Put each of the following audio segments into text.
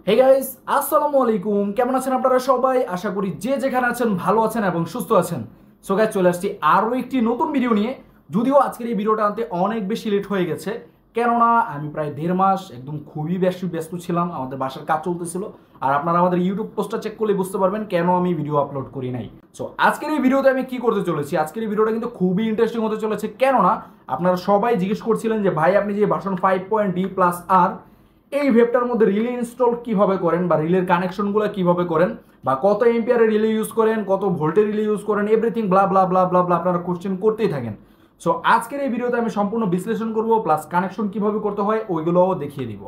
Hey guys, আসসালামু আলাইকুম। কেমন আছেন আপনারা সবাই? আশা করি যে যেখানে আছেন ভালো আছেন এবং সুস্থ আছেন। সো গাইস, চলে আসছি আরও একটি নতুন ভিডিও নিয়ে। যদিও আজকের এই ভিডিওটা আনতে অনেক বেশি লেট হয়ে গেছে, কেননা আমি প্রায় 1.5 মাস একদম খুবই ব্যস্ত ছিলাম, আমাদের বাসার কাজ চলতেছিল। আর আপনারা আমাদের ইউটিউব পোস্টটা চেক করলে বুঝতে পারবেন কেন আমি ভিডিও আপলোড করি নাই। সো আজকের এই ভিডিওতে আমি কি করতে চলেছি, আজকের এই ভিডিওটা কিন্তু খুবই ইন্টারেস্টিং হতে চলেছে। কেননা আপনারা সবাই জিজ্ঞেস করছিলেন যে ভাই, আপনি যে ভার্সন 5.D+R এই ভেবটার মধ্যে রিলে ইনস্টল কিভাবে করেন, বা রিলের কানেকশনগুলো কিভাবে করেন, বা কত এম্পিয়ারের রিলে ইউজ করেন, কত ভোল্টের রিলে ইউজ করেন, এভরিথিং ব্লা ব্লা ব্লা ব্লা ব্লা আপনারা কোশ্চেন করতেই থাকেন। সো আজকের এই ভিডিওতে আমি সম্পূর্ণ বিশ্লেষণ করব, প্লাস কানেকশন কিভাবে করতে হয় ওইগুলোও দেখিয়ে দিব।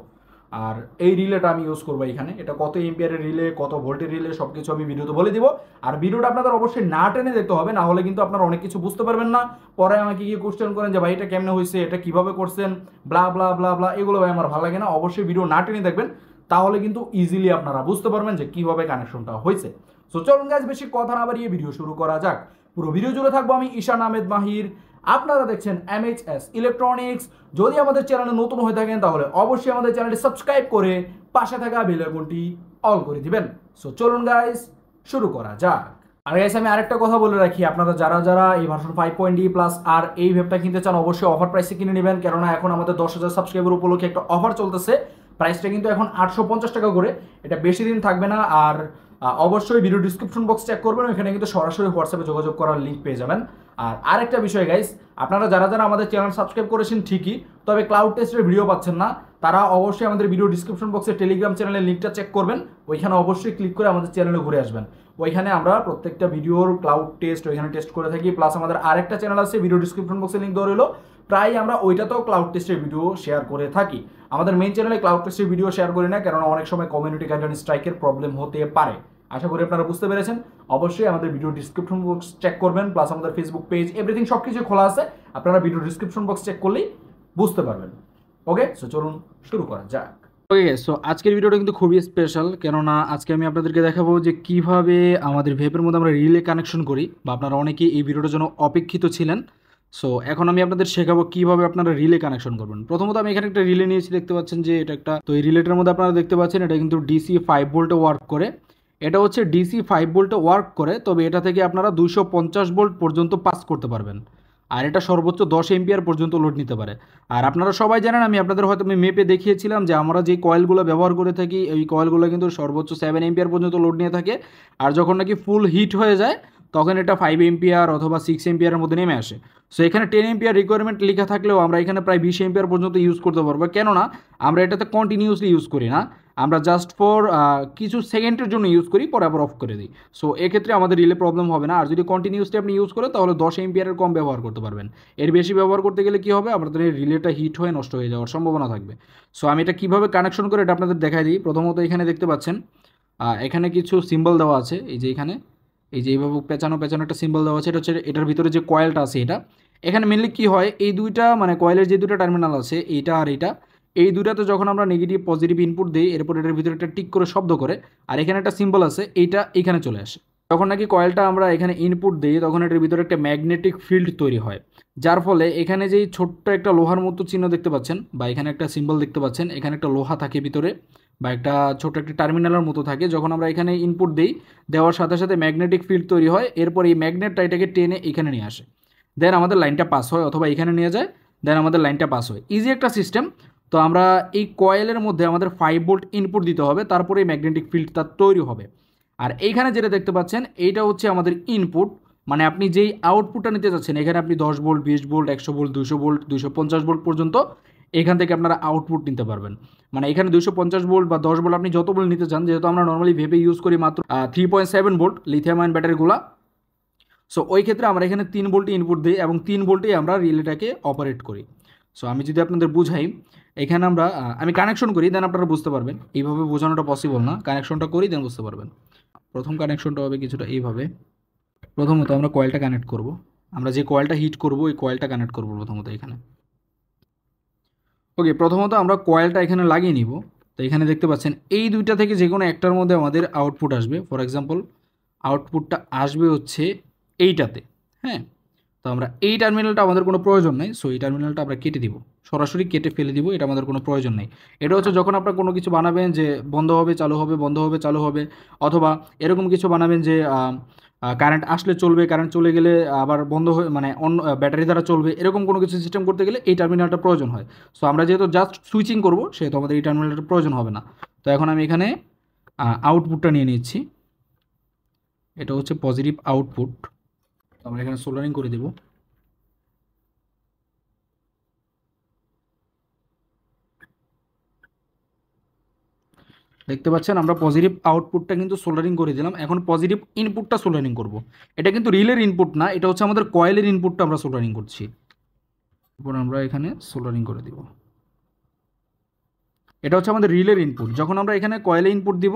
আর এই রিলেটা আমি ইউজ করবো এখানে, এটা কত এম্পিয়ারের রিলে, কত ভোল্টের রিলে, সবকিছু আমি ভিডিওতে বলে দিব। আর ভিডিওটা আপনাদের অবশ্যই না টেনে দেখতে হবে, না হলে কিন্তু আপনারা অনেক কিছু বুঝতে পারবেন না। পরে আমাকে গিয়ে কোশ্চেন করেন যে ভাই এটা কেমনে হয়েছে, এটা কিভাবে করছেন, ব্লা ব্লা ব্লা ব্লা, এগুলো ভাই আমার ভালো লাগে না। অবশ্যই ভিডিও না টেনে দেখবেন, তাহলে কিন্তু ইজিলি আপনারা বুঝতে পারবেন যে কিভাবে কানেকশনটা হয়েছে। সো চলুন গাইস, বেশি কথা না বাড়িয়ে ভিডিও শুরু করা যাক। পুরো ভিডিও জুড়ে থাকবো আমি ঈশান আহমেদ মাহির, আপনারা দেখছেন MHS ইলেকট্রনিক্স। যদি আমাদের চ্যানেলে নতুন হয়ে থাকেন তাহলে অবশ্যই আমাদের চ্যানেলটি সাবস্ক্রাইব করে পাশে থাকা বেল আইকনটি অল করে দিবেন। সো চলুন গাইস, শুরু করা যাক। আর গাইস, আমি আরেকটা কথা বলে রাখি, আপনারা যারা যারা এই ভার্সন 5.D+R এই ভেবটা কিনতে চান অবশ্যই অফার প্রাইসে কিনে নেবেন, কেননা এখন আমাদের 10,000 সাবস্ক্রাইবার উপলক্ষে একটা অফার চলতেছে। প্রাইসটা কিন্তু এখন 850 টাকা করে, এটা বেশি দিন থাকবে না। আর অবশ্যই ভিডিও ডিসক্রিপশন বক্স চেক করবেন, ওখানে কিন্তু সরাসরি হোয়াটসঅ্যাপে যোগাযোগ করার লিঙ্ক পেয়ে যাবেন। আর আরেকটা বিষয় গাইস, আপনারা যারা যারা আমাদের চ্যানেল সাবস্ক্রাইব করেছেন ঠিকই, তবে ক্লাউড টেস্টের ভিডিও পাচ্ছেন না, তারা অবশ্যই আমাদের ভিডিও ডিসক্রিপশন বক্সে টেলিগ্রাম চ্যানেলের লিঙ্কটা চেক করবেন, ওইখানে অবশ্যই ক্লিক করে আমাদের চ্যানেলে ঘুরে আসবেন। ওইখানে আমরা প্রত্যেকটা ভিডিওর ক্লাউড টেস্ট ওইখানে টেস্ট করে থাকি। প্লাস আমাদের আরেকটা চ্যানেল আছে, ভিডিও ডিসক্রিপশন বক্সে লিঙ্ক দেওয়া রইলো, প্রায় আমরা ওইটাতেও ক্লাউড টেস্টের ভিডিও শেয়ার করে থাকি। আমাদের মেইন চ্যানেলে ক্লাউড টেস্টের ভিডিও শেয়ার করি না, কারণ অনেক সময় কমিউনিটি গাইডলাইন স্ট্রাইকের প্রবলেম হতে পারে। আশা করি আপনারা বুঝতে পেরেছেন। অবশ্যই আমাদের ভিডিও ডিসক্রিপশন বক্স চেক করবেন, প্লাস আমাদের ফেসবুক পেজ এভরিথিং সব কিছু খোলা আছে, আপনারা ভিডিও ডিসক্রিপশন বক্স চেক করলেই বুঝতে পারবেন। ওকে, সো চলুন শুরু করা যাক। ওকে, সো আজকের ভিডিওটা কিন্তু খুবই স্পেশাল, কেননা আজকে আমি আপনাদেরকে দেখাবো যে কিভাবে আমাদের ভেপের মধ্যে আমরা রিলে কানেকশন করি, বা আপনারা অনেকেই এই ভিডিওটার জন্য অপেক্ষিত ছিলেন। সো এখন আমি আপনাদের শেখাবো কিভাবে আপনারা রিলে কানেকশন করবেন। প্রথমত আমি এখানে একটা রিলে নিয়েছি, দেখতে পাচ্ছেন যে এটা একটা, তো এই রিলেটার মধ্যে আপনারা দেখতে পাচ্ছেন এটা কিন্তু DC 5 ভোল্টে ওয়ার্ক করে। এটা হচ্ছে DC 5 ভোল্টে ওয়ার্ক করে, তবে এটা থেকে আপনারা 250 ভোল্ট পর্যন্ত পাস করতে পারবেন। আর এটা সর্বোচ্চ 10 এম্পিয়ার পর্যন্ত লোড নিতে পারে। আর আপনারা সবাই জানেন, আমি আপনাদের হয়তো আমি মেপে দেখিয়েছিলাম যে আমরা যে কয়েলগুলো ব্যবহার করে থাকি, এই কয়েলগুলো কিন্তু সর্বোচ্চ 7 এম্পিয়ার পর্যন্ত লোড নিয়ে থাকে। আর যখন নাকি ফুল হিট হয়ে যায় তখন এটা 5 এম্পিয়ার অথবা 6 এম্পিয়ারের মধ্যে নেমে আসে। সো এখানে 10 এম্পিয়ার রিকোয়ারমেন্ট লেখা থাকলেও আমরা এখানে প্রায় 20 এম্পিয়ার পর্যন্ত ইউজ করতে পারবো, কেননা আমরা এটাতে কন্টিনিউসলি ইউজ করি না, আমরা জাস্ট ফর কিছু সেকেন্ডের জন্য ইউজ করি, পরে আবার অফ করে দিই। সো এক্ষেত্রে আমাদের রিলে প্রবলেম হবে না। আর যদি কন্টিনিউসলি আপনি ইউজ করেন তাহলে 10 এম্পিয়ারের কম ব্যবহার করতে পারবেন। এর বেশি ব্যবহার করতে গেলে কী হবে, আপনাদের এই রিলেটা হিট হয়ে নষ্ট হয়ে যাওয়ার সম্ভাবনা থাকবে। সো আমি এটা কীভাবে কানেকশন করে এটা আপনাদের দেখাই দিই। প্রথমত এখানে দেখতে পাচ্ছেন এখানে কিছু সিম্বল দেওয়া আছে, এই যে এখানে এই যে এইভাবে পেঁচানো পেঁচানো একটা সিম্বল দেওয়া আছে, এটা হচ্ছে এটার ভিতরে যে কয়েলটা আছে এটা। এখানে মেনলি কী হয়, এই দুইটা মানে কয়েলের যে দুটো টার্মিনাল আছে, এইটা আর এইটা, এই দুটাতে যখন আমরা নেগেটিভ পজিটিভ ইনপুট দিই, এরপর এটার ভিতরে একটা টিক করে শব্দ করে, আর এখানে একটা সিম্বল আছে, এইটা এখানে চলে আসে। যখন নাকি কয়েলটা আমরা এখানে ইনপুট দিই তখন এটার ভিতরে একটা ম্যাগনেটিক ফিল্ড তৈরি হয়, যার ফলে এখানে যেই ছোট্ট একটা লোহার মতো চিহ্ন দেখতে পাচ্ছেন, বা এখানে একটা সিম্বল দেখতে পাচ্ছেন, এখানে একটা লোহা থাকে ভিতরে, বা একটা ছোট একটা টার্মিনালের মতো থাকে। যখন আমরা এখানে ইনপুট দিই, দেওয়ার সাথে সাথে ম্যাগনেটিক ফিল্ড তৈরি হয়, এরপর এই ম্যাগনেটটা এটাকে টেনে এখানে নিয়ে আসে, দেন আমাদের লাইনটা পাস হয়, অথবা এখানে নিয়ে যায়, দেন আমাদের লাইনটা পাস হয়। ইজি একটা সিস্টেম। তো আমরা এই কয়েলের মধ্যে আমাদের 5 ভোল্ট ইনপুট দিতে হবে, তারপরে এই ম্যাগনেটিক ফিল্ডটা তৈরি হবে। আর এইখানে যেটা দেখতে পাচ্ছেন এইটা হচ্ছে আমাদের ইনপুট, মানে আপনি যেই আউটপুটটা নিতে চাচ্ছেন, এখানে আপনি 10 volt, 20 volt, 100 volt, 200 volt, 250 volt পর্যন্ত এখান থেকে আপনারা আউটপুট নিতে পারবেন। মানে এখানে 250 ভোল্ট বা 10 ভোল্ট আপনি যত ভোল্ট নিতে চান, যেহেতু আমরা নর্মালি ভেবে ইউজ করি মাত্র 3.7 ভোল্ট লিথিয়াম আয়ন ব্যাটারিগুলা। সো ওই ক্ষেত্রে আমরা এখানে 3 ভোল্টে ইনপুট দিই এবং 3 ভোল্টেই আমরা রিলেটাকে অপারেট করি। সো আমি যদি আপনাদের বুঝাই, এখানে আমরা আমি কানেকশন করি, দেন আপনারা বুঝতে পারবেন। এইভাবে বোঝানোটা পসিবল না, কানেকশনটা করি দেন বুঝতে পারবেন। প্রথম কানেকশনটা হবে কিছুটা এইভাবে। প্রথমত আমরা কয়েলটা কানেক্ট করব, আমরা যে কয়েলটা হিট করব ওই কয়েলটা কানেক্ট করব প্রথমত এখানে। ওকে, প্রথমত আমরা কয়েলটা এখানে লাগিয়ে নিব। তো এখানে দেখতে পাচ্ছেন এই দুইটা থেকে যে কোনো একটার মধ্যে আমাদের আউটপুট আসবে। ফর এক্সাম্পল আউটপুটটা আসবে হচ্ছে এইটাতে, হ্যাঁ। তো আমরা এই টার্মিনালটা আমাদের কোনো প্রয়োজন নেই, সো এই টার্মিনালটা আমরা কেটে দিব, সরাসরি কেটে ফেলে দিব, এটা আমাদের কোনো প্রয়োজন নেই। এটা হচ্ছে যখন আপনারা কোনো কিছু বানাবেন যে বন্ধ হবে চালু হবে, বন্ধ হবে চালু হবে, অথবা এরকম কিছু বানাবেন যে কারেন্ট আসলে চলবে, কারেন্ট চলে গেলে আবার বন্ধ হয়ে মানে অন্য ব্যাটারি দ্বারা চলবে, এরকম কোনো কিছু সিস্টেম করতে গেলে এই টার্মিনালটা প্রয়োজন হয়। সো আমরা যেহেতু জাস্ট সুইচিং করব, সেহেতু আমাদের এই টার্মিনালটা প্রয়োজন হবে না। তো এখন আমি এখানে আউটপুটটা নিয়ে নিচ্ছি, এটা হচ্ছে পজিটিভ আউটপুট। আমরা এখানে সোল্ডারিং করে দেব। দেখতে পাচ্ছেন আমরা পজিটিভ আউটপুটটা কিন্তু সোল্ডারিং করে দিলাম। এখন পজিটিভ ইনপুটটা সোল্ডারিং করব। এটা কিন্তু রিলের ইনপুট না, এটা হচ্ছে আমাদের কয়েলের ইনপুটটা আমরা সোল্ডারিং করছি। এরপর আমরা এখানে সোল্ডারিং করে দিব। এটা হচ্ছে আমাদের রিলের ইনপুট। যখন আমরা এখানে কয়েলে ইনপুট দিব,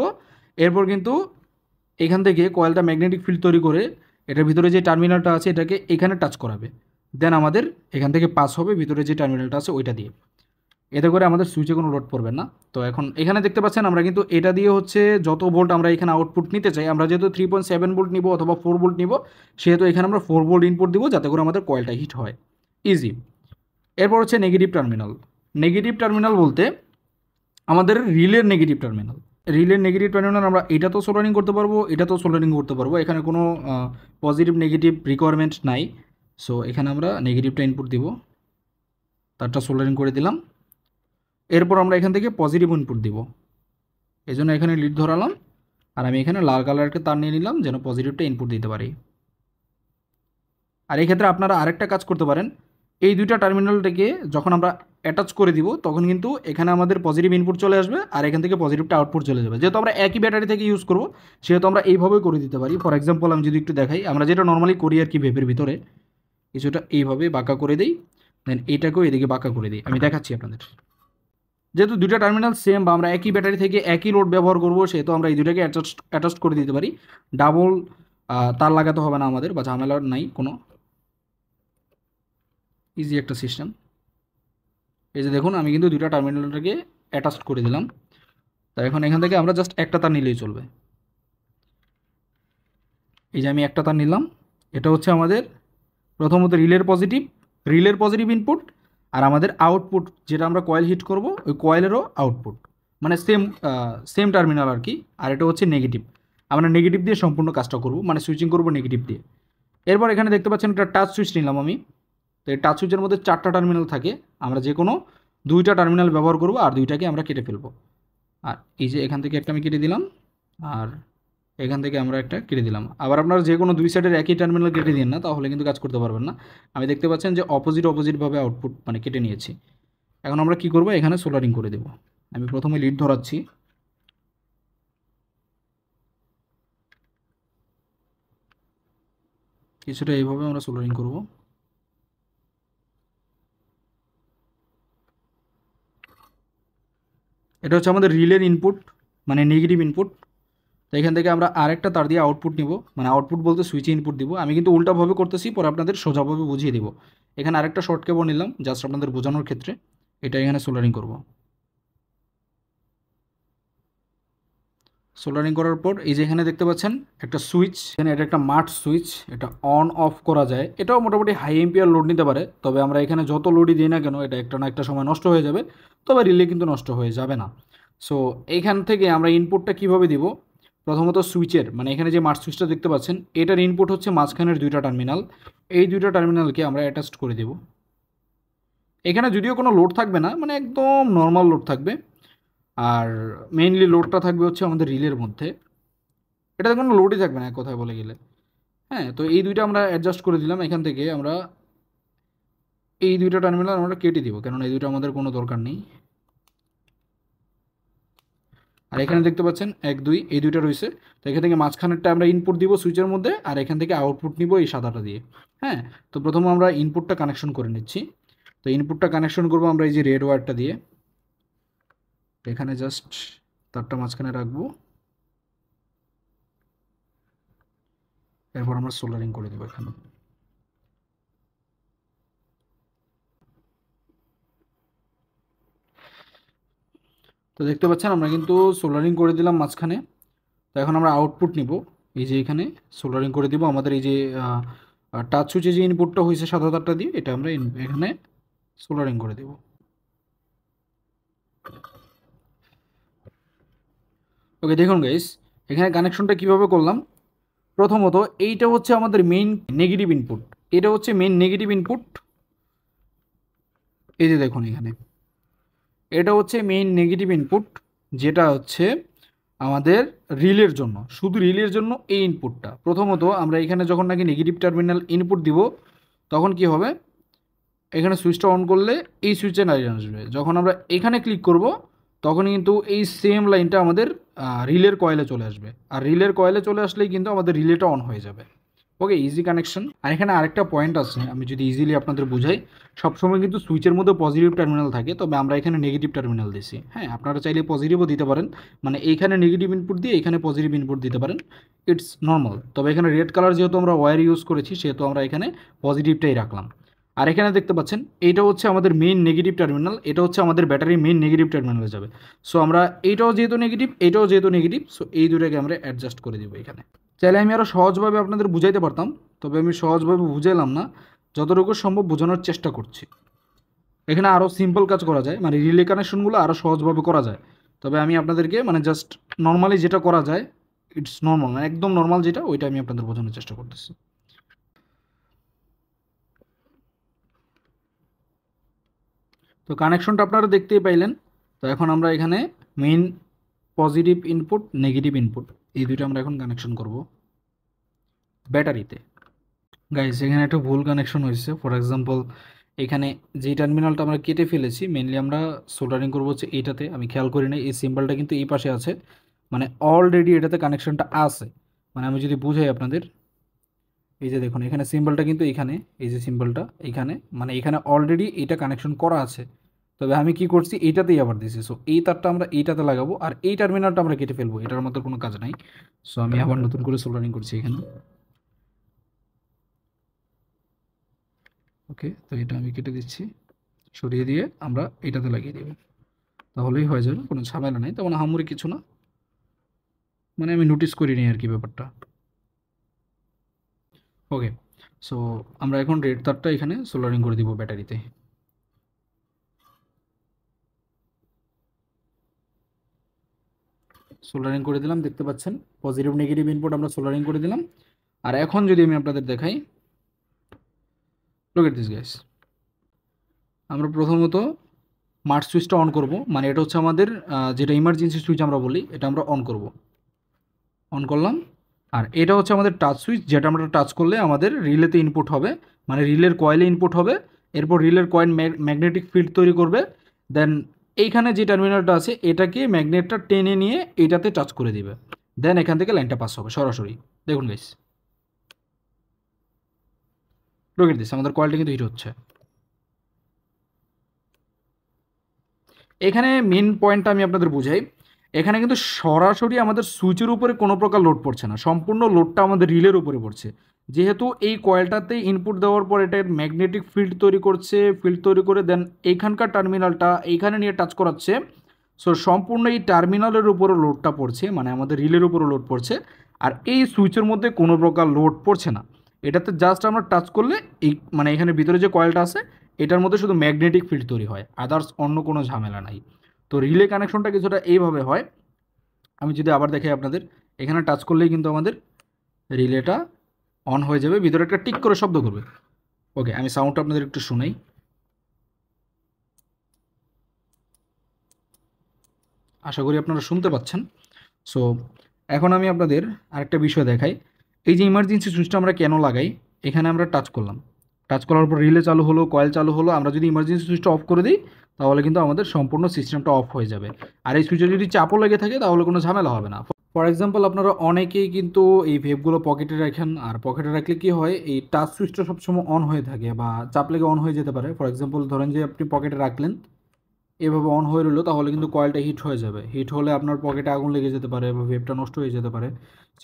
এরপর কিন্তু এখান থেকে কয়েলটা ম্যাগনেটিক ফিল্ড তৈরি করে এটার ভিতরে যে টার্মিনালটা আছে এটাকে এখানে টাচ করাবে, দেন আমাদের এখান থেকে পাস হবে ভিতরে যে টার্মিনালটা আছে ওইটা দিয়ে। এতে করে আমাদের সুইচে কোনো লোড পড়বে না। তো এখন এখানে দেখতে পাচ্ছেন আমরা কিন্তু এটা দিয়ে হচ্ছে যত ভোল্ট আমরা এখানে আউটপুট নিতে চাই, আমরা যেহেতু 3.7 ভোল্ট নিব অথবা 4 ভোল্ট নিব, সেহেতু এখানে আমরা 4 ভোল্ট ইনপুট দিব যাতে করে আমাদের কয়েলটা হিট হয়, ইজি। এরপর হচ্ছে নেগেটিভ টার্মিনাল। নেগেটিভ টার্মিনাল বলতে আমাদের রিলের নেগেটিভ টার্মিনাল। রিলের নেগেটিভ টার্মিনাল আমরা এটা তো সোল্ডারিং করতে পারবো, এটা তো সোল্ডারিং করতে পারবো, এখানে কোনো পজিটিভ নেগেটিভ রিকোয়ারমেন্ট নাই। সো এখানে আমরা নেগেটিভটা ইনপুট দিব, তারটা সোল্ডারিং করে দিলাম। এরপর আমরা এখান থেকে পজিটিভ ইনপুট দিব, এই জন্য এখানে লিড ধরালাম, আর আমি এখানে লাল কালারকে তার নিয়ে নিলাম যেন পজিটিভটা ইনপুট দিতে পারি। আর এই ক্ষেত্রে আপনারা আরেকটা কাজ করতে পারেন, এই দুইটা টার্মিনালটাকে যখন আমরা অ্যাটাচ করে দিব তখন কিন্তু এখানে আমাদের পজিটিভ ইনপুট চলে আসবে আর এখান থেকে পজিটিভটা আউটপুট চলে যাবে। যেহেতু আমরা একই ব্যাটারি থেকে ইউজ করব, সেহেতু আমরা এইভাবেই করে দিতে পারি। ফর এক্সাম্পল আমি যদি একটু দেখাই, আমরা যেটা নর্মালি করি আর কি ভেবের ভিতরে, কিছুটা এইভাবে বাঁকা করে দিই, দেন এইটাকেও এদিকে বাঁকা করে দিই। আমি দেখাচ্ছি আপনাদের। যেহেতু দুইটা টার্মিনাল সেম বা আমরা একই ব্যাটারি থেকে একই লোড ব্যবহার করব, সেহেতু আমরা এই দুটাকে অ্যাটাচ করে দিতে পারি। ডাবল তার লাগাতে হবে না আমাদের, বা ঝামেলা নাই কোনো, ইজি একটা সিস্টেম। এই যে দেখুন আমি কিন্তু দুইটা টার্মিনালটাকে অ্যাটাচ করে দিলাম। তো এখন এখান থেকে আমরা জাস্ট একটা তার নিলেই চলবে। এই যে আমি একটা তার নিলাম, এটা হচ্ছে আমাদের প্রথমত রিলের পজিটিভ ইনপুট, আর আমাদের আউটপুট যেটা আমরা কয়েল হিট করব ওই কয়েলেরও আউটপুট, মানে সেম টার্মিনাল আর কি। আর এটা হচ্ছে নেগেটিভ, আমরা নেগেটিভ দিয়ে সম্পূর্ণ কাজটা করব, মানে সুইচিং করব নেগেটিভ দিয়ে। এরপর এখানে দেখতে পাচ্ছেন একটা টাচ সুইচ নিলাম আমি। তো এই টাচ সুইচের মধ্যে 4টা টার্মিনাল থাকে, আমরা যে কোনো 2টা টার্মিনাল ব্যবহার করব আর 2টাকে আমরা কেটে ফেলবো। আর এই যে এখান থেকে একটা আমি কেটে দিলাম, আর এখান থেকে আমরা একটা কেটে দিলাম। আবার আপনারা যে কোনো 2 সাইডের একই টার্মিনাল কেটে দিন না, তাহলে কিন্তু কাজ করতে পারবেন না। আমি দেখতে পাচ্ছেন যে অপোজিটভাবে আউটপুট মানে কেটে নিয়েছি। এখন আমরা কি করব, এখানে সোল্ডারিং করে দেব। আমি প্রথমে লিড ধরাচ্ছি, কিছুটা এইভাবে আমরা সোল্ডারিং করব। এটা হচ্ছে আমাদের রিলের ইনপুট, মানে নেগেটিভ ইনপুট। তো এখান থেকে আমরা আরেকটা তার দিয়ে আউটপুট নিব, মানে আউটপুট বলতে সুইচে ইনপুট দিব। আমি কিন্তু উল্টাভাবে করতেছি, পরে আপনাদের সোজাভাবে বুঝিয়ে দিব। এখানে আরেকটা শর্ট কেবল নিলাম জাস্ট আপনাদের বোঝানোর ক্ষেত্রে, এটা এখানে সোল্ডারিং করব। সোল্ডারিং করার পর এই যে এখানে দেখতে পাচ্ছেন একটা সুইচ, এখানে এটা একটা মাঠ সুইচ, এটা অন অফ করা যায়। এটাও মোটামুটি হাই এম্পিয়ার লোড নিতে পারে, তবে আমরা এখানে যত লোডই দিই না কেন এটা একটা না একটা সময় নষ্ট হয়ে যাবে, তবে রিলে কিন্তু নষ্ট হয়ে যাবে না। সো এইখান থেকে আমরা ইনপুটটা কিভাবে দিব, প্রথমত সুইচের মানে এখানে যে মাঠ সুইচটা দেখতে পাচ্ছেন এটার ইনপুট হচ্ছে মাঝখানের 2টা টার্মিনাল, এই 2টা টার্মিনালকে আমরা অ্যাটাচ করে দেব। এখানে যদিও কোনো লোড থাকবে না, মানে একদম নর্মাল লোড থাকবে, আর মেইনলি লোডটা থাকবে হচ্ছে আমাদের রিলের মধ্যে, এটাতে কোনো লোডই থাকবে না এক কথায় বলে গেলে। হ্যাঁ, তো এই 2টা আমরা অ্যাডজাস্ট করে দিলাম। এখান থেকে আমরা এই 2টা টার্মিনাল আমরা কেটে দিব, কেননা এই 2টা আমাদের কোনো দরকার নেই। আর এখানে দেখতে পাচ্ছেন 1 2 এই 2টা রয়েছে। তো এখান থেকে মাঝখানেরটা আমরা ইনপুট দিব সুইচের মধ্যে, আর এখান থেকে আউটপুট নিব এই সাদাটা দিয়ে। হ্যাঁ, তো প্রথমে আমরা ইনপুটটা কানেকশন করে নিচ্ছি। তো ইনপুটটা কানেকশন করবো আমরা এই যে রেড ওয়্যারটা দিয়ে, এখানে জাস্ট তারটা মাঝখানে রাখবো, এরপর আমরা সোল্ডারিং করে দেবো এখানে। তো দেখতে পাচ্ছেন আমরা কিন্তু সোল্ডারিং করে দিলাম মাঝখানে। তো এখন আমরা আউটপুট নিব, এই যে এখানে সোল্ডারিং করে দিব আমাদের এই যে আর টাচ সুইচে যে ইনপুটটা হয়েছে 7000টা দিয়ে, এটা আমরা এখানে সোল্ডারিং করে দেব। ওকে, দেখুন গাইস, এখানে কানেকশনটা কিভাবে করলাম। প্রথমত এইটা হচ্ছে আমাদের মেইন নেগেটিভ ইনপুট, এটা হচ্ছে মেইন নেগেটিভ ইনপুট। এই যে দেখুন এখানে এটা হচ্ছে মেইন নেগেটিভ ইনপুট, যেটা হচ্ছে আমাদের রিলের জন্য, শুধু রিলের জন্য এই ইনপুটটা। প্রথমত আমরা এখানে যখন নাকি নেগেটিভ টার্মিনাল ইনপুট দিব, তখন কি হবে, এখানে সুইচটা অন করলে এই সুইচে লাইন আসবে। যখন আমরা এখানে ক্লিক করব, তখন কিন্তু এই সেম লাইনটা আমাদের রিলের কয়েলে চলে আসবে। আর রিলের কয়েলে চলে আসলেই কিন্তু আমাদের রিলেটা অন হয়ে যাবে। ওকে, ইজি কানেকশন। আর এখানে আরেকটা পয়েন্ট আছে, আমি যদি ইজিলি আপনাদের বুঝাই। সবসময় কিন্তু সুইচের মধ্যে পজিটিভ টার্মিনাল থাকে, তবে আমরা এখানে নেগেটিভ টার্মিনাল দিছি। হ্যাঁ, আপনারা চাইলে পজিটিভও দিতে পারেন, মানে এইখানে নেগেটিভ ইনপুট দিয়ে এখানে পজিটিভ ইনপুট দিতে পারেন, ইটস নর্মাল। তবে এখানে রেড কালার যেহেতু আমরা ওয়্যার ইউজ করেছি, সেহেতু আমরা এখানে পজিটিভটাই রাখলাম। আর এখানে দেখতে পাচ্ছেন এইটা হচ্ছে আমাদের মেইন নেগেটিভ টার্মিনাল, এটা হচ্ছে আমাদের ব্যাটারির মেইন নেগেটিভ টার্মিনালে যাবে। সো আমরা এইটাও যেহেতু নেগেটিভ, এইটাও যেহেতু নেগেটিভ, সো এই দুটাকে আমরা অ্যাডজাস্ট করে দিব এখানে। চাইলে আমি আরও সহজভাবে আপনাদের বুঝাইতে পারতাম, তবে আমি সহজভাবে বুঝাইলাম না, যতটুকু সম্ভব বোঝানোর চেষ্টা করছি। এখানে আরও সিম্পল কাজ করা যায়, মানে রিলে কানেকশনগুলো আরও সহজভাবে করা যায়। তবে আমি আপনাদেরকে মানে জাস্ট নর্মালি যেটা করা যায়, ইটস নর্মাল, মানে একদম নর্মাল যেটা, ওইটা আমি আপনাদের বোঝানোর চেষ্টা করতেছি। তো কানেকশনটা আপনারা দেখতেই পাইলেন। তো এখন আমরা এখানে main positive input, negative input, এই দুইটা আমরা এখন কানেকশন করব ব্যাটারিতে। গাইস, এখানে একটা ভুল কানেকশন হয়েছে। ফর এক্সাম্পল, এখানে যে টার্মিনালটা আমরা কেটে ফেলেছি, মেনলি আমরা সোল্ডারিং করবো হচ্ছে এইটাতে। আমি খেয়াল করি না এই সিম্বলটা কিন্তু এই পাশে আছে, মানে অলরেডি এটাতে কানেকশনটা আছে। মানে আমি যদি বুঝাই আপনাদের, এই যে দেখুন এখানে সিম্বলটা কিন্তু এখানে, এই যে সিম্বলটা এখানে, মানে এখানে অলরেডি এটা কানেকশন করা আছে। তবে আমি কি করছি, এইটাতেই আবার দিছি। সো এই তারটা আমরা এইটাতে লাগাবো, আর এই টার্মিনালটা আমরা কেটে ফেলবো, এটার মধ্যে কোনো কাজ নাই। সো আমি আবার নতুন করে সোল্ডারিং করছি এখানে। ওকে, তো এটা আমি কেটে দিচ্ছি, সরিয়ে দিয়ে আমরা এটাতে লাগিয়ে দেব, তাহলেই হয়ে যাবে, কোনো ঝামেলা নেই, তেমন আহামরি কিছু না। মানে আমি নোটিস করিনি আর কি ব্যাপারটা। ওকে, সো আমরা এখন রেড তারটা এখানে সোল্ডারিং করে দিব ব্যাটারিতে। সোল্ডারিং করে দিলাম, দেখতে পাচ্ছেন পজিটিভ নেগেটিভ ইনপুট আমরা সোল্ডারিং করে দিলাম। আর এখন যদি আমি আপনাদের দেখাই, লুক এট দিস গাইস, আমরা প্রথমত মার্চ সুইচটা অন করব, মানে এটা হচ্ছে আমাদের যেটা ইমার্জেন্সি সুইচ আমরা বলি, এটা আমরা অন করব। অন করলাম। আর এটা হচ্ছে আমাদের টাচ সুইচ, যেটা আমরা টাচ করলে আমাদের রিলেতে ইনপুট হবে, মানে রিলের কয়েলে ইনপুট হবে। এরপর রিলের কয়েল ম্যাগনেটিক ফিল্ড তৈরি করবে। দেন এইখানে যে টার্মিনালটা আছে, এটাকে ম্যাগনেটটা টেনে নিয়ে এইটাতে টাচ করে দিবে। দেন এখান থেকে লাইনটা পাস হবে সরাসরি। দেখুন গাইস, লুক এট দিস, আমাদের কয়েলটা কিন্তু হিট হচ্ছে। এখানে মেন পয়েন্টটা আমি আপনাদের বুঝাই। এখানে কিন্তু সরাসরি আমাদের সুইচের উপরে কোনো প্রকার লোড পড়ছে না, সম্পূর্ণ লোডটা আমাদের রিলের উপরে পড়ছে। যেহেতু এই কয়েলটাতে ইনপুট দেওয়ার পর এটা ম্যাগনেটিক ফিল্ড তৈরি করছে, ফিল্ড তৈরি করে দেন এইখানকার টার্মিনালটা এইখানে নিয়ে টাচ করাচ্ছে। সো সম্পূর্ণ এই টার্মিনালের উপরও লোডটা পড়ছে, মানে আমাদের রিলের উপরও লোড পড়ছে। আর এই সুইচের মধ্যে কোনো প্রকার লোড পড়ছে না, এটাতে জাস্ট আমরা টাচ করলে এই মানে এখানে ভিতরে যে কয়েলটা আছে, এটার মধ্যে শুধু ম্যাগনেটিক ফিল্ড তৈরি হয়, আদার্স অন্য কোনো ঝামেলা নাই। তো রিলে কানেকশনটা কিছুটা এইভাবে হয়। আমি যদি আবার দেখাই আপনাদের, এখানে টাচ করলেই কিন্তু আমাদের রিলেটা অন হয়ে যাবে, ভিতরে একটা টিক করে শব্দ করবে। ওকে, আমি সাউন্ডটা আপনাদের একটু শোনাই। আশা করি আপনারা শুনতে পাচ্ছেন। সো এখন আমি আপনাদের আরেকটা বিষয় দেখাই। এই যে ইমার্জেন্সি সুইচটা আমরা কেন লাগাই, এখানে আমরা টাচ করলাম, টাচ করার পর রিলে চালু হলো, কয়েল চালু হলো। আমরা যদি ইমার্জেন্সি সুইচটা অফ করে দিই, তাহলে কিন্তু আমাদের সম্পূর্ণ সিস্টেমটা অফ হয়ে যাবে। আর এই সুইচে যদি চাপও লেগে থাকে, তাহলে কোনো ঝামেলা হবে না। ফর এক্সাম্পল, আপনারা অনেকেই কিন্তু এই ভেপগুলো পকেটে রাখেন, আর পকেটে রাখলে কি হয়, এই টাচ সুইচটা সবসময় অন হয়ে থাকে বা চাপ লেগে অন হয়ে যেতে পারে। ফর এক্সাম্পল, ধরেন যে আপনি পকেটে রাখলেন, এভাবে অন হয়ে রইলো, তাহলে কিন্তু কয়েলটা হিট হয়ে যাবে। হিট হলে আপনার পকেটে আগুন লেগে যেতে পারে বা ভেপটা নষ্ট হয়ে যেতে পারে।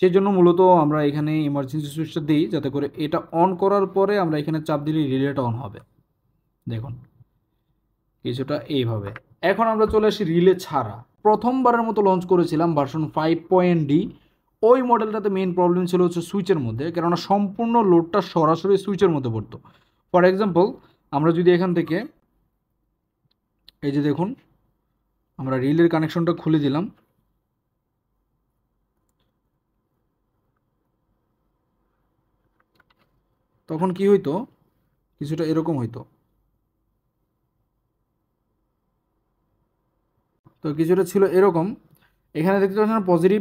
সেই জন্য মূলত আমরা এখানে ইমার্জেন্সি সুইচটা দিই, যাতে করে এটা অন করার পরে আমরা এখানে চাপ দিলে রিলেটা অন হবে। দেখুন কিছুটা এইভাবে। এখন আমরা চলে আসি রিলে ছাড়া। প্রথমবারের মতো লঞ্চ করেছিলাম ভার্সন 5.d, ওই মডেলটাতে মেইন প্রবলেম ছিল হচ্ছে সুইচের মধ্যে, কেননা সম্পূর্ণ লোডটা সরাসরি সুইচের মধ্যে পড়তো। ফর এক্সাম্পল আমরা যদি এখান থেকে এই যে দেখুন আমরা রিলের কানেকশনটা খুলে দিলাম, তখন কি হইতো, কিছুটা এরকম হইতো। তো কিছুটা ছিল এরকম। এখানে দেখতে পাচ্ছেন পজিটিভ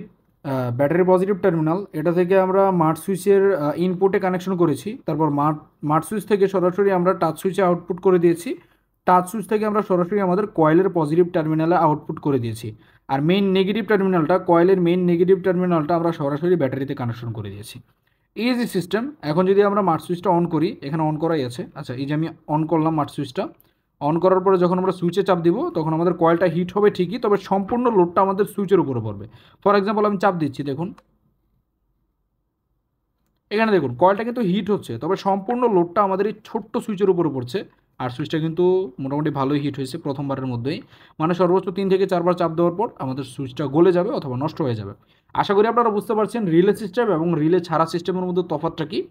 ব্যাটারি পজিটিভ টার্মিনাল, এটা থেকে আমরা মার্ট সুইচের ইনপুটে কানেকশন করেছি। তারপর মার্ট সুইচ থেকে সরাসরি আমরা টাচ সুইচে আউটপুট করে দিয়েছি। টাচ সুইচ থেকে আমরা সরাসরি আমাদের কয়েলের পজিটিভ টার্মিনালে আউটপুট করে দিয়েছি। আর মেইন নেগেটিভ টার্মিনালটা, কয়েলের মেইন নেগেটিভ টার্মিনালটা আমরা সরাসরি ব্যাটারিতে কানেকশন করে দিয়েছি। Easy system. এখন যদি আমরা মার্ট সুইচটা অন করি, এখানে অন করাই আছে। আচ্ছা, এই যে আমি অন করলাম মার্ট সুইচটা। অন করার পরে যখন আমরা সুইচে চাপ দিব তখন আমাদের কয়েলটা হিট হবে ঠিকই, তবে সম্পূর্ণ লোডটা আমাদের সুইচের উপরে পড়বে। ফর এক্সাম্পল আমি চাপ দিচ্ছি, দেখুন এখানে দেখুন কয়েলটা কিন্তু হিট হচ্ছে, তবে সম্পূর্ণ লোডটা আমাদের এই ছোট্ট সুইচের উপরে পড়ছে। আর সুইচটা কিন্তু মোটামুটি ভালোই হিট হয়েছে প্রথমবারের মধ্যেই, মানে সর্বোচ্চ 3 থেকে 4 বার চাপ দেওয়ার পর আমাদের সুইচটা গলে যাবে অথবা নষ্ট হয়ে যাবে। আশা করি আপনারা বুঝতে পারছেন রিলে সিস্টেম এবং রিলে ছাড়া সিস্টেমের মধ্যে তফাৎটা কি।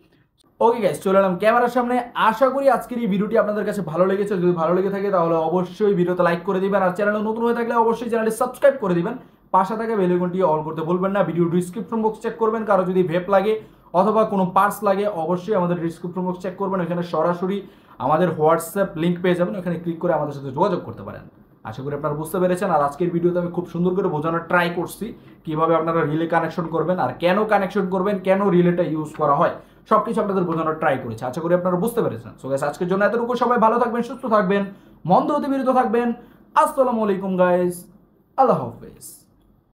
ওকে গাইস, চলে এলাম ক্যামেরার সামনে। আশা করি আজকের এই ভিডিওটি আপনাদের কাছে ভালো লেগেছে। যদি ভালো লেগে থাকে তাহলে অবশ্যই ভিডিওতে লাইক করে দিবেন, আর চ্যানেলে নতুন হয়ে থাকলে অবশ্যই চ্যানেলটি সাবস্ক্রাইব করে দিবেন। পাশে থাকা বেল আইকনটি অল করতে ভুলবেন না। ভিডিও ডিসক্রিপশন বক্স চেক করবেন, কারো যদি ভেপ লাগে অথবা কোনো পার্টস লাগে অবশ্যই আমাদের ডিসক্রিপশন বক্স চেক করবেন। এখানে সরাসরি আমাদের হোয়াটসঅ্যাপ লিঙ্ক পেয়ে যাবেন, ওখানে ক্লিক করে আমাদের সাথে যোগাযোগ করতে পারেন। আশা করি আপনারা বুঝতে পেরেছেন। আর আজকের ভিডিওতে আমি খুব সুন্দর করে বোঝানোর ট্রাই করছি কিভাবে আপনারা রিলে কানেকশন করবেন, আর কেন কানেকশন করবেন, কেন রিলেটা ইউজ করা হয়, সবকিছু আপনাদের বোঝানোর ট্রাই করেছি। আশা করি আপনারা বুঝতে পেরেছেন। সো গাইস, আজকের জন্য এতটুকু। সবাই ভালো থাকবেন, সুস্থ থাকবেন, মন্দ হতে বিরত থাকবেন। আসসালামু আলাইকুম গাইস, আল্লাহ হাফেজ।